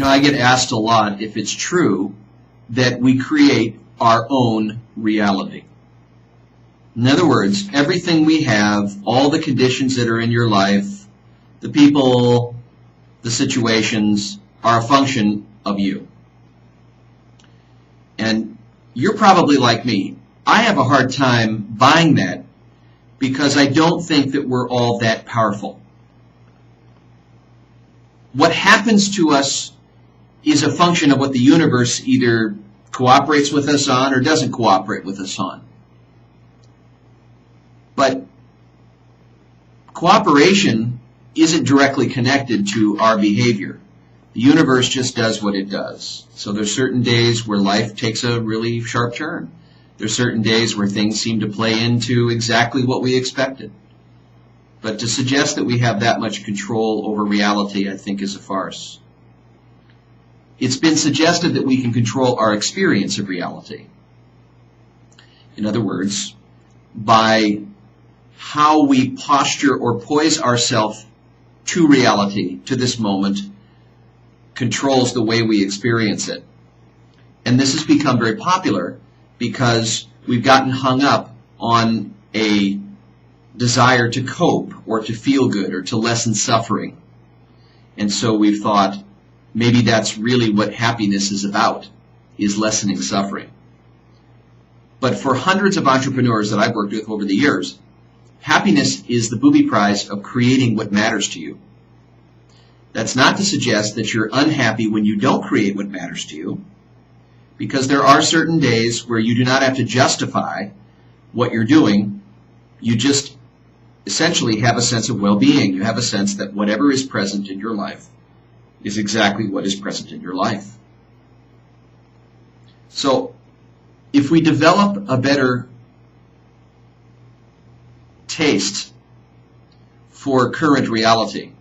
I get asked a lot if it's true that we create our own reality. In other words, everything we have, all the conditions that are in your life, the people, the situations, are a function of you. And you're probably like me. I have a hard time buying that because I don't think that we're all that powerful. What happens to us is a function of what the universe either cooperates with us on or doesn't cooperate with us on. But cooperation isn't directly connected to our behavior. The universe just does what it does. So there's certain days where life takes a really sharp turn. There's certain days where things seem to play into exactly what we expected. But to suggest that we have that much control over reality, I think, is a farce. It's been suggested that we can control our experience of reality. In other words, by how we posture or poise ourselves to reality, to this moment, controls the way we experience it. And this has become very popular because we've gotten hung up on a desire to cope or to feel good or to lessen suffering. And so we've thought maybe that's really what happiness is about, is lessening suffering. But for hundreds of entrepreneurs that I've worked with over the years, happiness is the booby prize of creating what matters to you. That's not to suggest that you're unhappy when you don't create what matters to you, because there are certain days where you do not have to justify what you're doing. You just essentially have a sense of well-being. You have a sense that whatever is present in your life is exactly what is present in your life. So if we develop a better taste for current reality,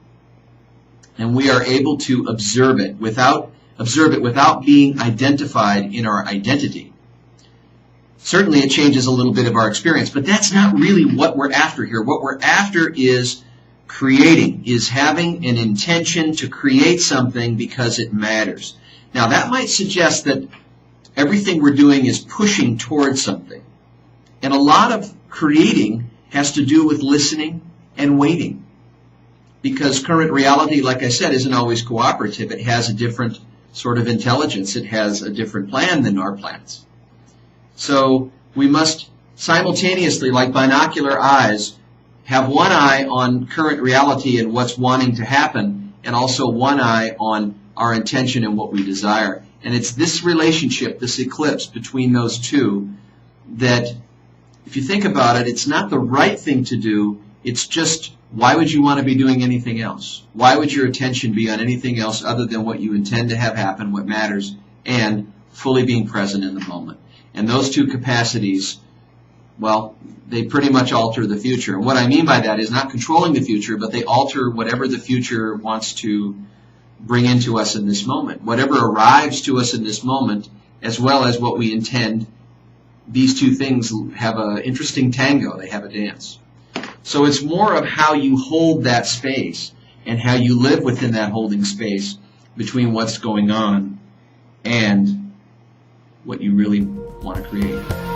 and we are able to observe it without being identified in our identity, certainly it changes a little bit of our experience, but that's not really what we're after here. What we're after is creating, is having an intention to create something because it matters. Now that might suggest that everything we're doing is pushing towards something. And a lot of creating has to do with listening and waiting. Because current reality, like I said, isn't always cooperative. It has a different sort of intelligence. It has a different plan than our plans. So we must simultaneously, like binocular eyes, have one eye on current reality and what's wanting to happen, and also one eye on our intention and what we desire. And it's this relationship, this eclipse between those two, that if you think about it, it's not the right thing to do. It's just, why would you want to be doing anything else? Why would your attention be on anything else other than what you intend to have happen, what matters, and fully being present in the moment? And those two capacities, well, they pretty much alter the future. And what I mean by that is not controlling the future, but they alter whatever the future wants to bring into us in this moment. Whatever arrives to us in this moment, as well as what we intend, these two things have an interesting tango. They have a dance. So it's more of how you hold that space and how you live within that holding space between what's going on and what you really want to create.